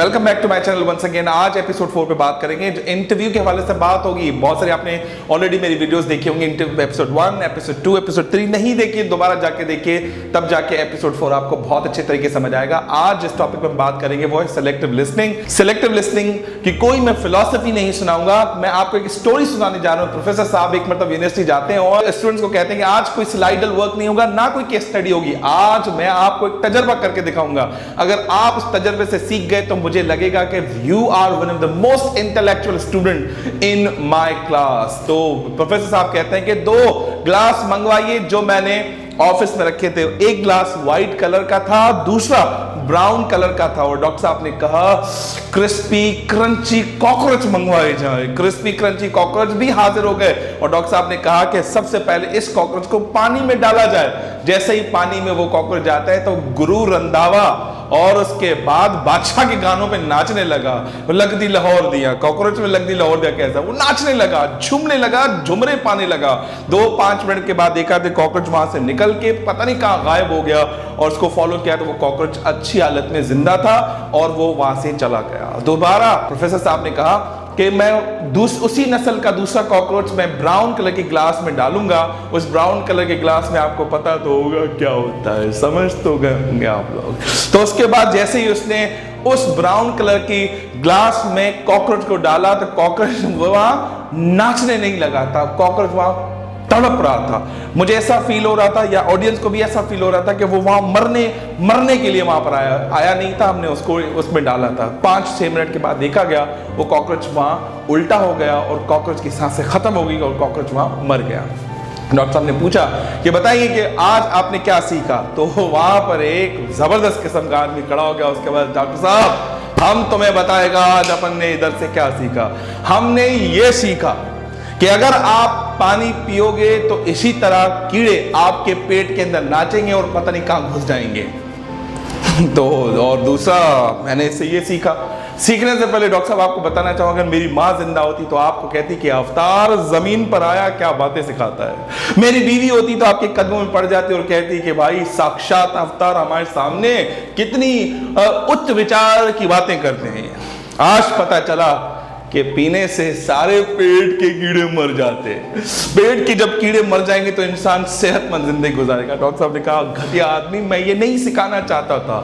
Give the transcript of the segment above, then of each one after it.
Welcome back to my channel once again. आज episode 4 पे बात करेंगे, जो इंटरव्यू के हवाले से बात होगी। बहुत सारे आपने ऑलरेडी मेरी वीडियोस देखी होंगी, एपिसोड 1, एपिसोड 2, एपिसोड 3 नहीं देखिए, दोबारा जाके देखिए, तब जाके एपिसोड 4 आपको बहुत अच्छे तरीके से समझ आएगा। आज जिस टॉपिक पर बात करेंगे वो है सिलेक्टिव लिसनिंग। सिलेक्टिव लिसनिंग की कोई मैं फिलॉसफी नहीं सुनाऊंगा, मैं आपको एक स्टोरी सुनाने जा रहा हूँ। प्रोफेसर साहब एक मतलब यूनिवर्सिटी जाते हैं और स्टूडेंट्स को कहते हैं कि आज कोई स्लाइडल वर्क नहीं होगा, ना कोई केस स्टडी होगी, आज मैं आपको एक तजर्बा करके दिखाऊंगा। अगर आप उस तजर्बे से सीख गए तो मुझे लगेगा कि you are one of the most intellectual student in my class. तो प्रोफेसर साहब कहते हैं कि 2 ग्लास मंगवाइए जो मैंने ऑफिस में रखे थे। एक ग्लास व्हाइट कलर का था, दूसरा ब्राउन कलर का था। और डॉक्टर साहब ने कहा क्रिस्पी क्रंची कॉकरोच मंगवाए जाए। क्रिस्पी क्रंची कॉकरोच भी हाजिर हो गए और डॉक्टर साहब ने कहा कि सबसे पहले इस कॉकरोच को पानी में डाला जाए। जैसे ही पानी में वो कॉकरोच जाता है तो गुरु रंधावा और उसके बाद बादशाह के गानों पे नाचने लगा। लगदी लाहौर दिया, कॉकरोच में लगदी लाहौर दिया कैसा, वो नाचने लगा, झूमने लगा, झुमरे पाने लगा। 2-5 मिनट के बाद देखा तो कॉकरोच वहां से निकल के पता नहीं कहां गायब हो गया और उसको फॉलो किया तो वो कॉकरोच अच्छी हालत में जिंदा था और वो वहां से चला गया। दोबारा प्रोफेसर साहब ने कहा कि मैं उसी नस्ल का दूसरा कॉकरोच मैं ब्राउन कलर के ग्लास में डालूंगा। उस ब्राउन कलर के ग्लास में आपको पता तो होगा क्या होता है, समझ तो गए होंगे आप लोग। तो उसके बाद जैसे ही उसने उस ब्राउन कलर की ग्लास में कॉकरोच को डाला तो कॉकरोच वहां नाचने नहीं लगा था, कॉकरोच वहां तड़प रहा था। मुझे ऐसा फील हो रहा था या ऑडियंस को भी ऐसा फील हो रहा था कि वो वहां मरने के लिए वहां पर आया नहीं था। हमने उसको उसमें डाला था। 5-6 मिनट के बाद देखा गया वो कॉकरोच वहां उल्टा हो गया और कॉकरोच की सांसें खत्म हो गई और कॉकरोच वहां मर गया। डॉक्टर साहब ने पूछा कि बताइए कि आज आपने क्या सीखा। तो वहां पर एक जबरदस्त किस्म का आदमी खड़ा हो गया। उसके बाद डॉक्टर साहब हम तुम्हें बताएगा आज अपन ने इधर से क्या सीखा। हमने ये सीखा कि अगर आप पानी पियोगे तो इसी तरह कीड़े आपके पेट के अंदर नाचेंगे और पता नहीं कहां घुस जाएंगे। तो और दूसरा मैंने इससे ये सीखा। सीखने से पहले डॉक्टर साहब आपको बताना चाहूंगा, अगर मेरी माँ जिंदा होती तो आपको कहती कि अवतार जमीन पर आया क्या बातें सिखाता है। मेरी बीवी होती तो आपके कदमों में पड़ जाती और कहती कि भाई साक्षात अवतार हमारे सामने कितनी उच्च विचार की बातें करते हैं। आज पता चला कि पीने से सारे पेट के कीड़े मर जाते हैं। पेट के जब कीड़े मर जाएंगे तो इंसान सेहतमंद जिंदगी गुजारेगा। डॉक्टर साहब ने कहा घटिया आदमी, मैं ये नहीं सिखाना चाहता था।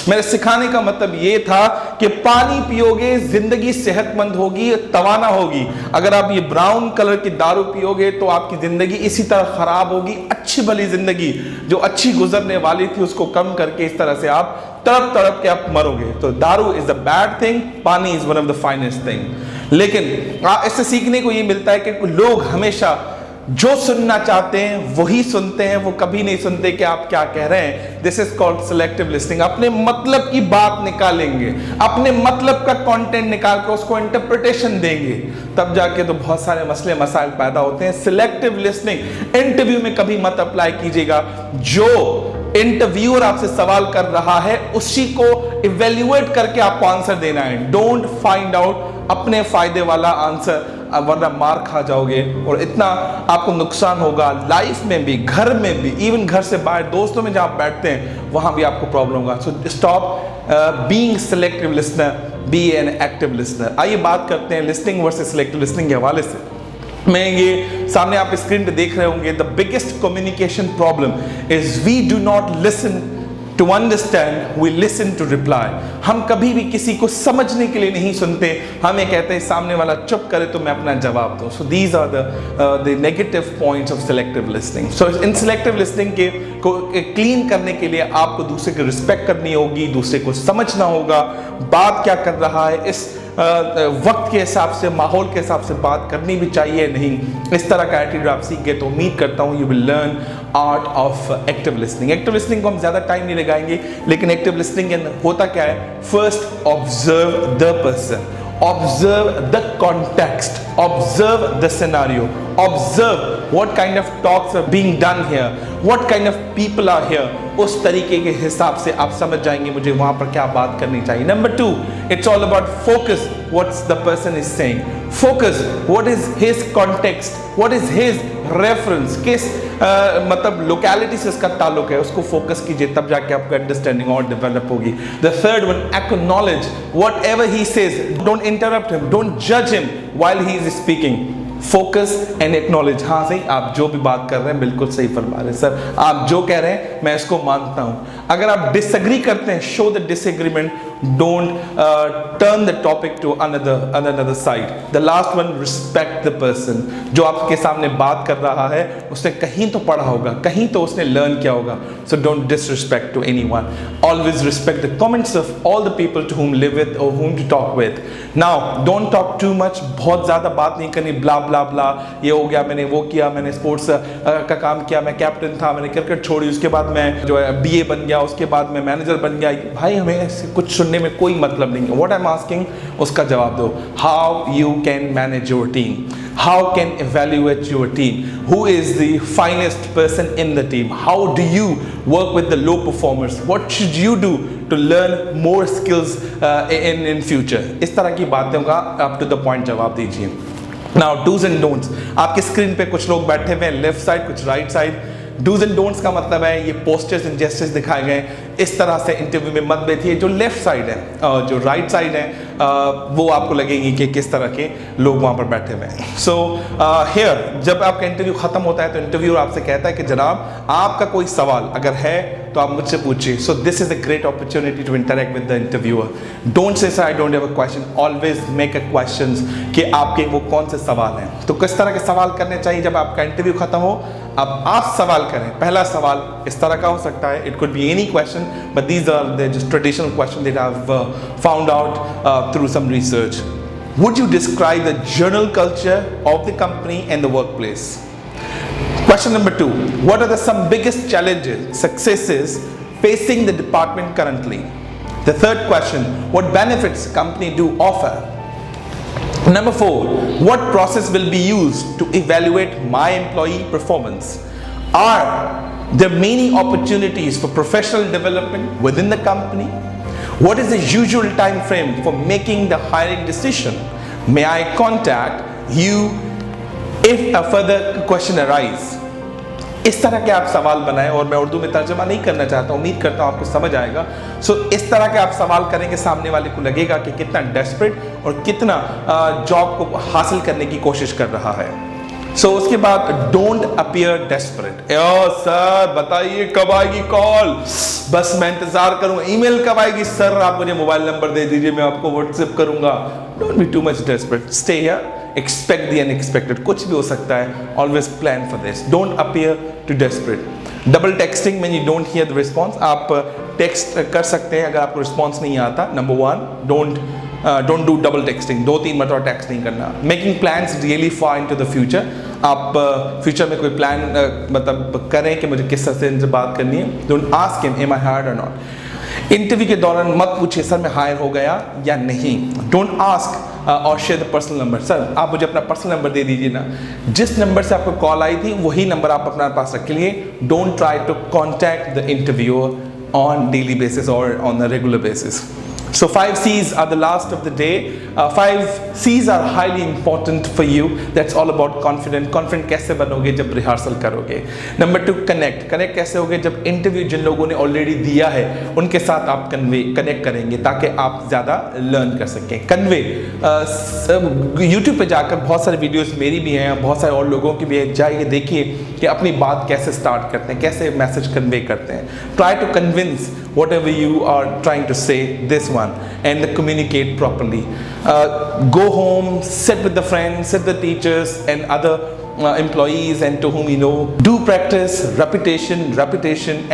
मेरे सिखाने का मतलब ये था कि पानी पियोगे जिंदगी सेहतमंद होगी, तवाना होगी। अगर आप ये ब्राउन कलर की दारू पियोगे तो आपकी जिंदगी इसी तरह खराब होगी। अच्छी भली जिंदगी जो अच्छी गुजरने वाली थी उसको कम करके इस तरह से आप तड़प तड़प के आप मरोगे। तो दारू इज द बैड थिंग, पानी is one of the finest thing. लेकिन इससे सीखने को ये मिलता है कि लोग हमेशा जो सुनना चाहते हैं वही सुनते हैं, वो कभी नहीं सुनते कि आप क्या कह रहे हैं। This is called selective listening. अपने मतलब की बात निकालेंगे, अपने मतलब का कंटेंट निकाल कर उसको इंटरप्रिटेशन देंगे, तब जाके तो बहुत सारे मसले मसाइल पैदा होते हैं। सिलेक्टिव लिसनिंग इंटरव्यू में कभी मत अप्लाई कीजिएगा। जो इंटरव्यूअर आपसे सवाल कर रहा है उसी को इवेल्युएट करके आपको आंसर देना है। डोंट फाइंड आउट अपने फायदे वाला आंसर, वरना मार खा जाओगे और इतना आपको नुकसान होगा लाइफ में भी, घर में भी, इवन घर से बाहर दोस्तों में जहां बैठते हैं वहां भी आपको प्रॉब्लम होगा। So stop being selective listener, be an active listener. आइए बात करते हैं लिसनिंग वर्सेस सिलेक्टिव लिसनिंग के हवाले से। मैं ये सामने आप स्क्रीन पे देख रहे होंगे, the biggest communication problem is we do not listen to understand, we listen to reply. हम कभी भी किसी को समझने के लिए नहीं सुनते, हम ये कहते हैं सामने वाला चुप करे तो मैं अपना जवाब दूं। So these are the negative points of selective listening. So in selective listening के को क्लीन करने के लिए आपको दूसरे की रिस्पेक्ट करनी होगी, दूसरे को समझना होगा, बात क्या कर रहा है, इस वक्त के हिसाब से, माहौल के हिसाब से बात करनी भी चाहिए नहीं। इस तरह का एटीट्यूड आप सीख गए तो उम्मीद करता हूँ you will learn art of active listening. Active listening को हम ज्यादा टाइम नहीं लगाएंगे, लेकिन एक्टिव लिसनिंग के अंदर होता क्या है, first observe the person, observe the context, observe the scenario, observe what kind of talks are being done here, what kind of people are here। उस तरीके के हिसाब से आप समझ जाएंगे मुझे वहां पर क्या बात करनी चाहिए। Number 2, it's all about focus, what's the person is saying, focus what is his context, what is his reference, किस मतलब लोकेलिटी से इसका ताल्लुक है, उसको फोकस कीजिए, तब जाके आपकी अंडरस्टैंडिंग और डेवलप होगी। The third one, acknowledge whatever he says, don't interrupt him, don't जज him while he is speaking, focus and acknowledge. हाँ सही, आप जो भी बात कर रहे हैं बिल्कुल सही फरमा रहे हैं सर, आप जो कह रहे हैं मैं इसको मानता हूं। अगर आप डिसएग्री करते हैं, show the disagreement, don't turn the topic to another side. The last one, respect the person. जो आपके सामने बात कर रहा है उसने कहीं तो पढ़ा होगा, कहीं तो उसने लर्न किया होगा, so don't disrespect to anyone. Always respect the comments of all the people to whom live with or whom to talk with. Now don't talk too much, बहुत ज़्यादा बात नहीं करनी, ब्ला ब्ला ब्ला, ये हो गया, मैंने वो किया, मैंने स्पोर्ट्स का काम किया, मैं कैप्टन था, मैंने क्रिकेट छोड़ी, उसके बाद मैं जो है BA बन गया, उसके बाद मैं मैनेजर बन गया। भाई हमें ऐसे कुछ सुनने में कोई मतलब नहीं है। व्हाट आई एम आस्किंग, उसका जवाब दो। How you can manage your team, how can evaluate your team, who is the finest person in the team, how do you work with the low performers, what should you do to learn more skills in future। इस तरह की बातों का up to the point जवाब दीजिए। Now do's and don'ts, आपके screen पे कुछ लोग बैठे हुए हैं लेफ्ट साइड, कुछ right side. Dos and don'ts का मतलब है ये पोस्टर्स एंड जेस्टर्स दिखाए गए, इस तरह से इंटरव्यू में मत बैठिए। जो लेफ्ट साइड है, जो राइट साइड है, वो आपको लगेगी कि किस तरह के लोग वहाँ पर बैठे हुए हैं। सो हियर जब आपका इंटरव्यू खत्म होता है तो इंटरव्यूअर आपसे कहता है कि जनाब आपका कोई सवाल अगर है तो आप मुझसे पूछिए। So this is a great opportunity to interact with the interviewer. Don't say I don't have a question, always make a questions कि आपके वो कौन से सवाल हैं। तो किस तरह के सवाल करने चाहिए जब आपका इंटरव्यू खत्म हो? अब आप सवाल करें। पहला सवाल इस तरह का हो सकता है, it could be any question, but these are the just traditional question that I have found out through some research. Would you describe the general culture of the company and the workplace? Question number 2, what are some biggest challenges, successes facing the department currently? The third question, what benefits company do offer? Number 4, what process will be used to evaluate my employee performance? Are there many opportunities for professional development within the company? What is the usual time frame for making the hiring decision? May I contact you if a further question arise? इस तरह के आप सवाल बनाएं, और मैं उर्दू में तर्जमा नहीं करना चाहता, उम्मीद करता हूं आपको समझ आएगा। सो इस तरह के आप सवाल करेंगे, सामने वाले को लगेगा कि कितना डेस्परेट और कितना जॉब को हासिल करने की कोशिश कर रहा है। सो उसके बाद डोंट अपीयर डेस्परेट। ओ सर बताइए कब आएगी कॉल, बस मैं इंतजार करूंगा। ईमेल कब आएगी? सर आप मुझे मोबाइल नंबर दे दीजिए, मैं आपको व्हाट्सएप करूंगा। Don't be too much desperate, stay here, expect the unexpected, कुछ भी हो सकता है। Always plan for this, don't appear too desperate. Double texting when you don't hear the response, आप टेक्स्ट कर सकते हैं अगर आपको रिस्पॉन्स नहीं आता। Number 1, don't do double texting, 2-3 मरतबा टेक्स्ट नहीं करना। Making plans really far into the future, आप फ्यूचर में कोई प्लान मतलब करें कि मुझे किस तरह से इनसे बात करनी है। Don't ask him am I hired और नॉट। इंटरव्यू के दौरान मत पूछिए सर मैं हायर हो गया या नहीं। डोंट आस्क और share the personal number, sir आप मुझे अपना पर्सनल नंबर दे दीजिए ना। जिस नंबर से आपको कॉल आई थी वही नंबर आप अपने पास रख लिए। Don't try to contact the interviewer on daily basis और on a regular basis. So 5 C's are the last of the day. 5 C's are highly important for you. That's all about confident. Confident कैसे बनोगे जब rehearsal करोगे? Number 2, connect. Connect कैसे होगे? जब interview जिन लोगों ने ऑलरेडी दिया है उनके साथ आप कनेक्ट करेंगे ताकि आप ज़्यादा लर्न कर सकें। कन्वे, यूट्यूब पे जाकर बहुत सारे वीडियोस मेरी भी हैं, बहुत सारे और लोगों की भी है, जाइए देखिए कि अपनी बात कैसे स्टार्ट करते हैं, कैसे मैसेज कन्वे करते हैं। Try to convince whatever you are trying to say, this one, and communicate properly. Go home, sit with the friends, sit with the teachers and other employees and to whom you know. Do practice repetition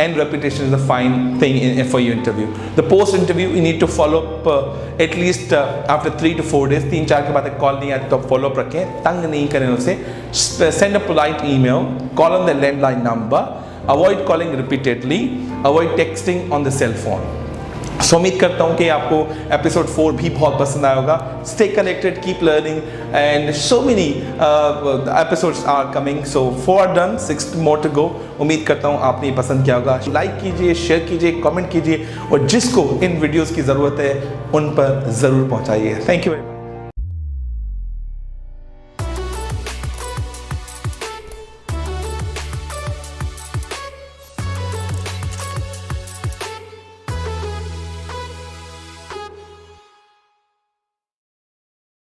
and repetition is a fine thing for your interview. The post interview you need to follow up at least after 3 to 4 days. 3-4 के बाद call नहीं आती तो follow up रखें, तंग नहीं करें उसे। Send a polite email, call on the landline number, avoid calling repeatedly, avoid texting on the cell phone. So उम्मीद करता हूँ कि आपको एपिसोड 4 भी बहुत पसंद आया होगा। Stay connected, keep learning, and so many episodes are coming. So 4 are done, 6 more to go. उम्मीद करता हूँ आपने पसंद किया होगा। लाइक कीजिए, शेयर कीजिए, कमेंट कीजिए, और जिसको इन वीडियोस की ज़रूरत है उन पर ज़रूर पहुँचाइए। Thank you.